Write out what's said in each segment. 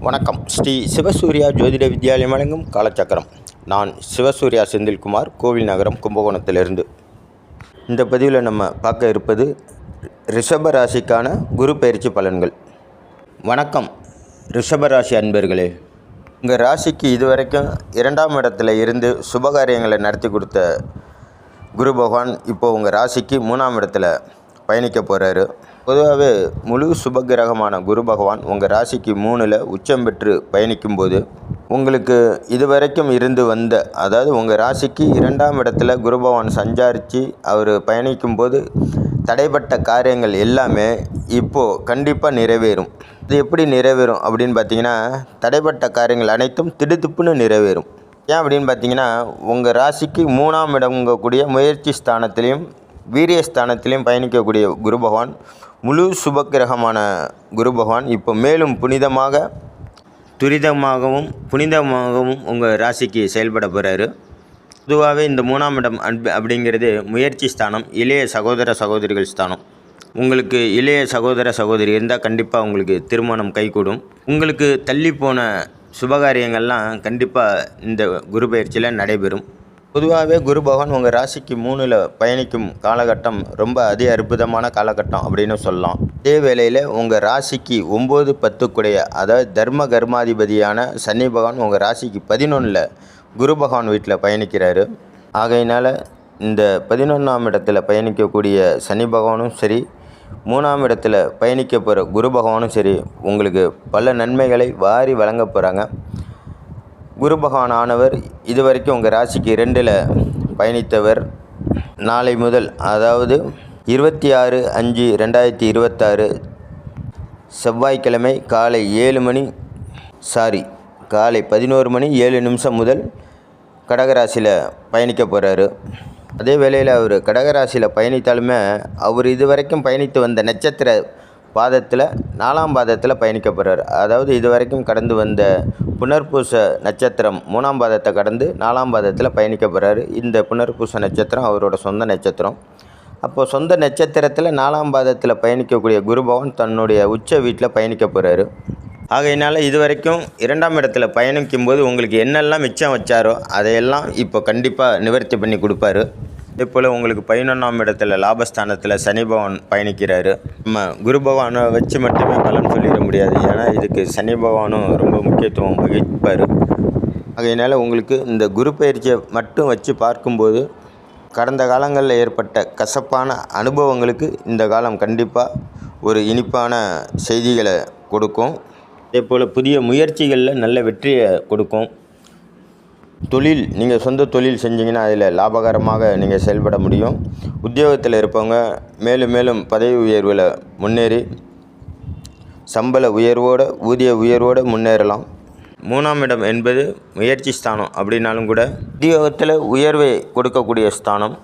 வணக்கம். ஸ்ரீ சிவசூர்யா ஜோதிட வித்யாலயம் வழங்கும் காலச்சக்கரம். நான் சிவசூர்யா செந்தில்குமார், கோவில் நகரம், கும்பகோணத்திலிருந்து. இந்த பதிவில் நம்ம பார்க்க இருப்பது ரிஷப ராசிக்கான குரு பயிற்சி பலன்கள். வணக்கம் ரிஷப ராசி அன்பர்களே. உங்கள் ராசிக்கு இதுவரைக்கும் 2ஆம் இடத்துல இருந்து சுபகாரியங்களை நடத்தி கொடுத்த குரு பகவான் இப்போது உங்கள் ராசிக்கு 3ஆம் இடத்துல பயணிக்க போகிறாரு. பொதுவாகவே முழு சுபகிரகமான குரு பகவான் உங்கள் ராசிக்கு 3ல் உச்சம் பெற்று பயணிக்கும்போது உங்களுக்கு இதுவரைக்கும் இருந்து வந்த, அதாவது உங்கள் ராசிக்கு 2ஆம் இடத்துல குரு பகவான் சஞ்சாரித்து அவர் பயணிக்கும்போது தடைப்பட்ட காரியங்கள் எல்லாமே இப்போது கண்டிப்பாக நிறைவேறும். இது எப்படி நிறைவேறும் அப்படின்னு பார்த்தீங்கன்னா, தடைப்பட்ட காரியங்கள் அனைத்தும் திடுத்துப்புன்னு நிறைவேறும். ஏன் அப்படின்னு பார்த்தீங்கன்னா, உங்கள் ராசிக்கு 3ஆம் இடங்கக்கூடிய முயற்சி ஸ்தானத்திலையும் வீரியஸ்தானத்திலையும் பயணிக்கக்கூடிய குரு பகவான், முழு சுபக்கிரகமான குரு பகவான் இப்போ மேலும் புனிதமாகவும் உங்கள் ராசிக்கு செயல்பட போகிறாரு. பொதுவாகவே இந்த 3ஆம் இடம் அப்படிங்கிறது முயற்சி ஸ்தானம், இளைய சகோதர சகோதரிகள் ஸ்தானம். உங்களுக்கு இளைய சகோதர சகோதரி இருந்தால் கண்டிப்பாக உங்களுக்கு திருமணம் கைகூடும். உங்களுக்கு தள்ளி போன சுபகாரியங்கள்லாம் கண்டிப்பாக இந்த குரு பயிற்சியில் நடைபெறும். பொதுவாகவே குரு பகவான் உங்கள் ராசிக்கு 3ல் பயணிக்கும் காலகட்டம் ரொம்ப அற்புதமான காலகட்டம் அப்படின்னு சொல்லலாம். அதே வேளையில் உங்கள் ராசிக்கு 9, 10 கூடைய, அதாவது தர்ம கர்மாதிபதியான சனி பகவான் உங்கள் ராசிக்கு 11ல் குரு பகவான் வீட்டில் பயணிக்கிறாரு. ஆகையினால் இந்த 11ஆம் இடத்துல பயணிக்கக்கூடிய சனி பகவானும் சரி, 3ஆம் இடத்துல பயணிக்க போகிற குரு பகவானும் சரி, உங்களுக்கு பல நன்மைகளை வாரி வழங்க போகிறாங்க. குரு பகவான் ஆனவர் இதுவரைக்கும் உங்கள் ராசிக்கு 2ல் பயணித்தவர். நாளை முதல், அதாவது 26/5/2026 செவ்வாய்க்கிழமை காலை 11:07 முதல் கடகராசியில் பயணிக்க போகிறாரு. அதே வேளையில் அவர் கடகராசியில் பயணித்தாலுமே அவர் இதுவரைக்கும் பயணித்து வந்த நட்சத்திர பாதத்தில் 4ஆம் பாதத்தில் பயணிக்க போகிறார். அதாவது இதுவரைக்கும் கடந்து வந்த புனர்பூச நட்சத்திரம் 3ஆம் பாதத்தை கடந்து 4ஆம் பாதத்தில் பயணிக்க போகிறாரு. இந்த புனர்பூச நட்சத்திரம் அவரோட சொந்த நட்சத்திரம். அப்போது சொந்த நட்சத்திரத்தில் 4ஆம் பாதத்தில் பயணிக்கக்கூடிய குரு பகவான் தன்னுடைய உச்ச வீட்டில் பயணிக்க போகிறாரு. ஆகையினால் இதுவரைக்கும் 2ஆம் இடத்துல பயணிக்கும்போது உங்களுக்கு என்னெல்லாம் மிச்சம் வச்சாரோ அதையெல்லாம் இப்போ கண்டிப்பாக நிவர்த்தி பண்ணி கொடுப்பாரு. இதேபோல் உங்களுக்கு 11ஆம் இடத்துல லாபஸ்தானத்தில் சனி பகவான் பயணிக்கிறாரு. நம்ம குரு பகவானை வச்சு மட்டுமே பலன் சொல்லிட முடியாது, ஏன்னா இதுக்கு சனி பகவானும் ரொம்ப முக்கியத்துவம் வகிப்பார். ஆகையினால் உங்களுக்கு இந்த குரு பயிற்சியை மட்டும் வச்சு பார்க்கும்போது கடந்த காலங்களில் ஏற்பட்ட கசப்பான அனுபவங்களுக்கு இந்த காலம் கண்டிப்பாக ஒரு இனிப்பான செய்திகளை கொடுக்கும். அதேபோல் புதிய முயற்சிகளில் நல்ல வெற்றியை கொடுக்கும். தொழில், நீங்கள் சொந்த தொழில் செஞ்சிங்கன்னா அதில் லாபகரமாக நீங்கள் செயல்பட முடியும். உத்தியோகத்தில் இருப்பவங்க மேலும் மேலும் பதவி உயர்வில் முன்னேறி சம்பள உயர்வோடு ஊதிய உயர்வோடு முன்னேறலாம். 3ஆம் இடம் என்பது முயற்சி ஸ்தானம் அப்படின்னாலும் கூட உத்தியோகத்தில் உயர்வை கொடுக்கக்கூடிய ஸ்தானம்.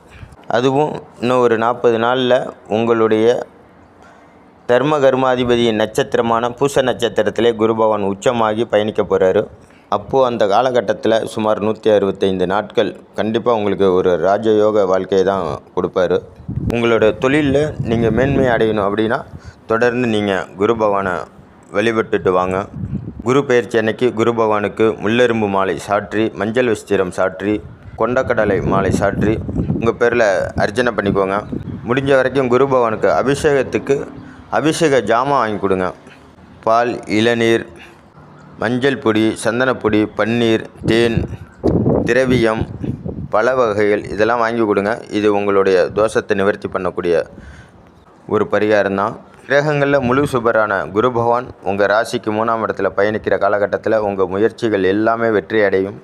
அதுவும் இன்னும் ஒரு 40 நாளில் உங்களுடைய தர்ம கர்மாதிபதியின் நட்சத்திரமான பூச நட்சத்திரத்திலே குரு பகவான் உச்சமாகி பயணிக்க போகிறாரு. அப்போது அந்த காலகட்டத்தில் சுமார் 165 நாட்கள் கண்டிப்பாக உங்களுக்கு ஒரு ராஜயோக வாழ்க்கையை தான் கொடுப்பாரு. உங்களோட தொழிலில் நீங்கள் மேன்மை அடையணும் அப்படின்னா தொடர்ந்து நீங்கள் குரு பகவானை வழிபட்டுட்டு வாங்க. குரு பயிற்சி அன்னைக்கு குரு பகவானுக்கு முள்ளெரும்பு மாலை சாற்றி, மஞ்சள் வஸ்திரம் சாற்றி, கொண்டக்கடலை மாலை சாற்றி உங்கள் பேரில் அர்ச்சனை பண்ணிக்கோங்க. முடிஞ்ச வரைக்கும் குரு பகவானுக்கு அபிஷேக ஜாமான் வாங்கி கொடுங்க. பால், இளநீர், மஞ்சள் பொடி, சந்தனப்பொடி, பன்னீர், தேன், திரவியம், பல வகைகள் இதெல்லாம் வாங்கி கொடுங்க. இது உங்களுடைய தோஷத்தை நிவர்த்தி பண்ணக்கூடிய ஒரு பரிகாரம்தான். கிரகங்களில் முழு சுபரான குரு பகவான் உங்கள் ராசிக்கு 3ஆம் இடத்துல பயணிக்கிற காலகட்டத்தில் உங்கள் முயற்சிகள் எல்லாமே வெற்றி அடையும்.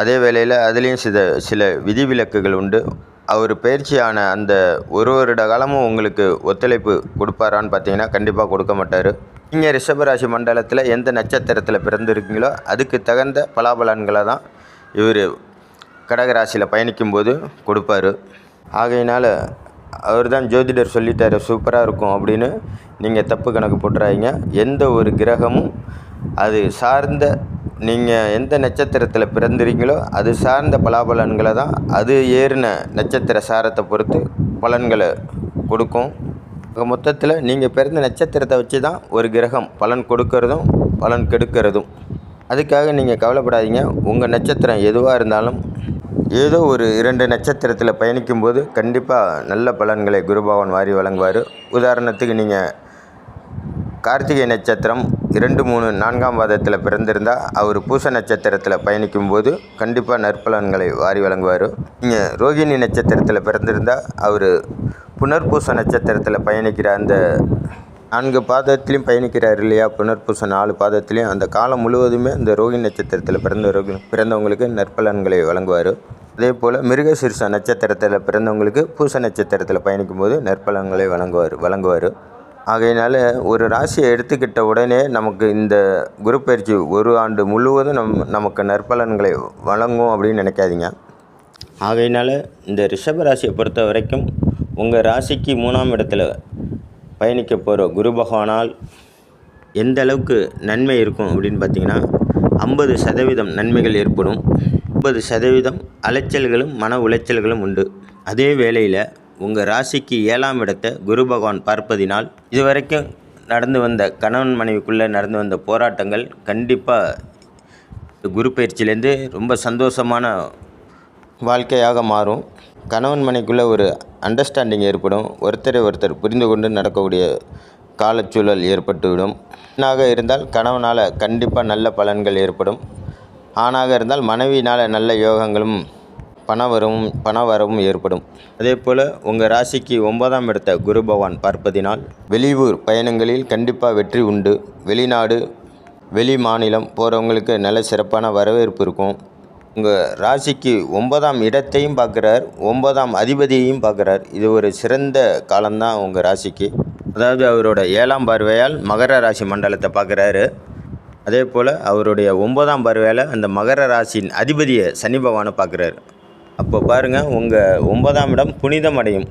அதே வேளையில் அதுலேயும் சில விதிவிலக்குகள் உண்டு. அவர் பயிற்சியான அந்த ஒரு வருட காலமும் உங்களுக்கு ஒத்துழைப்பு கொடுப்பாரான்னு பார்த்தீங்கன்னா கண்டிப்பாக கொடுக்க மாட்டார். நீங்கள் ரிஷபராசி மண்டலத்தில் எந்த நட்சத்திரத்தில் பிறந்திருக்கீங்களோ அதுக்கு தகுந்த பலாபலன்களை தான் இவர் கடகராசியில் பயணிக்கும்போது கொடுப்பார். ஆகையினால் அவர் தான் ஜோதிடர் சொல்லிட்டார் சூப்பராக இருக்கும் அப்படின்னு நீங்கள் தப்பு கணக்கு போட்டுறாதீங்க. எந்த ஒரு கிரகமும் அது சார்ந்த, நீங்கள் எந்த நட்சத்திரத்தில் பிறந்திருக்கீங்களோ அது சார்ந்த பலாபலன்களை தான் அது ஏறின நட்சத்திர சாரத்தை பொறுத்து பலன்களை கொடுக்கும். மொத்தத்தில் நீங்கள் பிறந்த நட்சத்திரத்தை வச்சு தான் ஒரு கிரகம் பலன் கொடுக்கறதும் பலன் கெடுக்கிறதும். அதுக்காக நீங்கள் கவலைப்படாதீங்க. உங்கள் நட்சத்திரம் எதுவாக இருந்தாலும் ஏதோ ஒரு 2 நட்சத்திரத்தில் பயணிக்கும்போது கண்டிப்பாக நல்ல பலன்களை குரு பகவான் வாரி வழங்குவார். உதாரணத்துக்கு நீங்கள் கார்த்திகை நட்சத்திரம் 2, 3, 4ஆம் பாதத்தில் பிறந்திருந்தால் அவர் பூச நட்சத்திரத்தில் பயணிக்கும்போது கண்டிப்பாக நற்பலன்களை வாரி வழங்குவார். நீங்கள் ரோகிணி நட்சத்திரத்தில் பிறந்திருந்தால் அவர் புனர்பூச நட்சத்திரத்தில் பயணிக்கிற அந்த 4 பாதத்திலையும் பயணிக்கிறார் இல்லையா, புனர்பூச 4 பாதத்திலையும் அந்த காலம் முழுவதுமே இந்த ரோகிணி நட்சத்திரத்தில் பிறந்தவங்களுக்கு நற்பலன்களை வழங்குவார். அதே போல் மிருகசீர்ஷ நட்சத்திரத்தில் பிறந்தவங்களுக்கு பூச நட்சத்திரத்தில் பயணிக்கும்போது நற்பலன்களை வழங்குவார். ஆகையினால ஒரு ராசியை எடுத்துக்கிட்ட உடனே நமக்கு இந்த குரு பயிற்சி 1 ஆண்டு முழுவதும் நமக்கு நற்பலன்களை வழங்கும் அப்படின்னு நினைக்காதீங்க. ஆகையினால இந்த ரிஷப ராசியை பொறுத்த வரைக்கும் உங்கள் ராசிக்கு 3ஆம் இடத்துல பயணிக்க போகிற குரு பகவானால் எந்த அளவுக்கு நன்மை இருக்கும் அப்படின்னு பார்த்திங்கன்னா 50% நன்மைகள் ஏற்படும். 50% அலைச்சல்களும் மன உளைச்சல்களும் உண்டு. அதே வேளையில் உங்கள் ராசிக்கு 7ஆம் இடத்தை குரு பகவான் பார்ப்பதினால் இதுவரைக்கும் நடந்து வந்த கணவன் மனைவிக்குள்ளே நடந்து வந்த போராட்டங்கள் கண்டிப்பாக குரு பயிற்சியிலேருந்து ரொம்ப சந்தோஷமான வாழ்க்கையாக மாறும். கணவன் மனைவிக்குள்ளே ஒரு அண்டர்ஸ்டாண்டிங் ஏற்படும். ஒருத்தரை ஒருத்தர் புரிந்து கொண்டு நடக்கக்கூடிய காலச்சூழல் ஏற்பட்டுவிடும். பெண்ணாக இருந்தால் கணவனால் கண்டிப்பாக நல்ல பலன்கள் ஏற்படும். ஆணாக இருந்தால் மனைவியினால் நல்ல யோகங்களும் பண வரவும் ஏற்படும். அதே போல் உங்கள் ராசிக்கு 9ஆம் இடத்தை குரு பகவான் பார்ப்பதினால் வெளியூர் பயணங்களில் கண்டிப்பாக வெற்றி உண்டு. வெளிநாடு வெளி மாநிலம் போகிறவங்களுக்கு நல்ல சிறப்பான வரவேற்பு இருக்கும். உங்கள் ராசிக்கு 9ஆம் இடத்தையும் பார்க்குறார், 9ஆம் அதிபதியையும் பார்க்குறார். இது ஒரு சிறந்த காலம்தான் உங்கள் ராசிக்கு. அதாவது அவரோட 7ஆம் பார்வையால் மகர ராசி மண்டலத்தை பார்க்குறாரு. அதே போல் அவருடைய 9ஆம் பார்வையால் அந்த மகர ராசியின் அதிபதியை சனி பகவானை பார்க்குறாரு. அப்போ பாருங்கள், உங்கள் 9ஆம் இடம் புனிதம் அடையும்.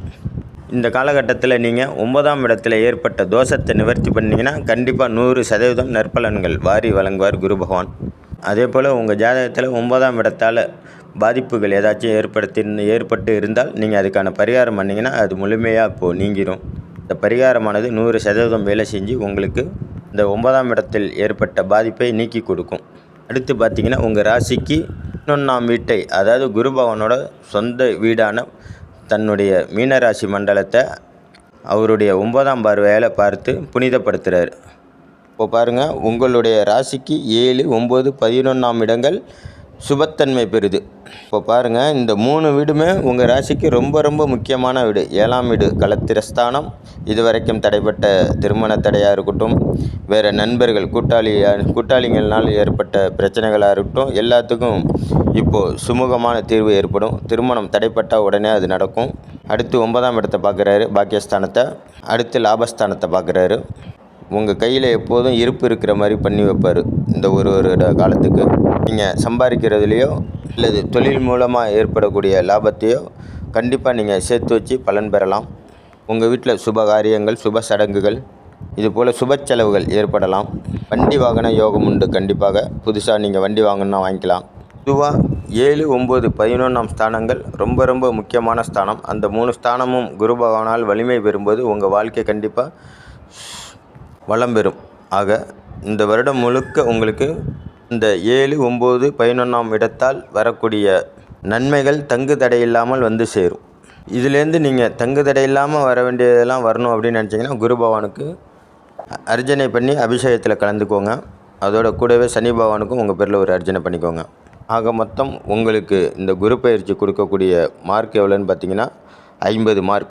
இந்த காலகட்டத்தில் நீங்கள் 9ஆம் இடத்துல ஏற்பட்ட தோஷத்தை நிவர்த்தி பண்ணிங்கன்னா கண்டிப்பாக 100% நற்பலன்கள் வாரி வழங்குவார் குரு பகவான். அதே போல் உங்கள் ஜாதகத்தில் 9ஆம் இடத்தால் பாதிப்புகள் ஏதாச்சும் ஏற்பட்டு இருந்தால் நீங்கள் அதுக்கான பரிகாரம் பண்ணிங்கன்னா அது முழுமையாக இப்போது நீங்கிடும். இந்த பரிகாரமானது 100% வேலை செஞ்சு உங்களுக்கு இந்த 9ஆம் இடத்தில் ஏற்பட்ட பாதிப்பை நீக்கி கொடுக்கும். அடுத்து பார்த்திங்கன்னா உங்கள் ராசிக்கு 11ஆம் வீட்டை, அதாவது குரு பகவானோட சொந்த வீடான தன்னுடைய மீனராசி மண்டலத்தை அவருடைய 9ஆம் பார்வையால் பார்த்து புனிதப்படுத்துகிறார். இப்போ பாருங்கள், உங்களுடைய ராசிக்கு 7, 9, 11ஆம் இடங்கள் சுபத்தன்மை பெறுது. இப்போ பாருங்கள், இந்த 3 வீடுமே உங்கள் ராசிக்கு ரொம்ப ரொம்ப முக்கியமான வீடு. 7ஆம் வீடு களத்திரஸ்தானம். இதுவரைக்கும் தடைப்பட்ட திருமண தடையாக இருக்கட்டும், வேறு நண்பர்கள் கூட்டாளிகள்னால் ஏற்பட்ட பிரச்சனைகளாக இருக்கட்டும், எல்லாத்துக்கும் இப்போது சுமூகமான தீர்வு ஏற்படும். திருமணம் தடைப்பட்ட உடனே அது நடக்கும். அடுத்து 9ஆம் இடத்தை பார்க்குறாரு, பாக்கியஸ்தானத்தை. அடுத்து லாபஸ்தானத்தை பார்க்குறாரு. உங்கள் கையில் எப்போதும் இருப்பு இருக்கிற மாதிரி பண்ணி வைப்பார். இந்த ஒரு காலத்துக்கு நீங்கள் சம்பாதிக்கிறதுலையோ அல்லது தொழில் மூலமாக ஏற்படக்கூடிய லாபத்தையோ கண்டிப்பாக நீங்கள் சேர்த்து வச்சு பலன் பெறலாம். உங்கள் வீட்டில் சுப காரியங்கள், சுப சடங்குகள், இதுபோல் சுப செலவுகள் ஏற்படலாம். வண்டி வாகன யோகம் உண்டு. கண்டிப்பாக புதுசாக நீங்கள் வண்டி வாங்கணுன்னா வாங்கிக்கலாம். பொதுவாக 7, 9, 11ஆம் ஸ்தானங்கள் ரொம்ப ரொம்ப முக்கியமான ஸ்தானம். அந்த 3 ஸ்தானமும் குரு பகவானால் வலிமை பெறும்போது உங்கள் வாழ்க்கை கண்டிப்பாக வளம் பெறும். ஆக இந்த வருடம் முழுக்க உங்களுக்கு இந்த 7, 9, 11ஆம் இடத்தால் வரக்கூடிய நன்மைகள் தங்கு தடையில்லாமல் வந்து சேரும். இதிலேருந்து நீங்கள் தங்கு தடையில்லாமல் வர வேண்டியதெல்லாம் வரணும் அப்படின்னு நினச்சிங்கன்னா குரு பகவானுக்கு அர்ச்சனை பண்ணி அபிஷேகத்தில் கலந்துக்கோங்க. அதோட கூடவே சனி பகவானுக்கும் உங்கள் பேரில் ஒரு அர்ச்சனை பண்ணிக்கோங்க. ஆக மொத்தம் உங்களுக்கு இந்த குரு பயிற்சி கொடுக்கக்கூடிய மார்க் எவ்வளோன்னு பார்த்தீங்கன்னா 50 மார்க்.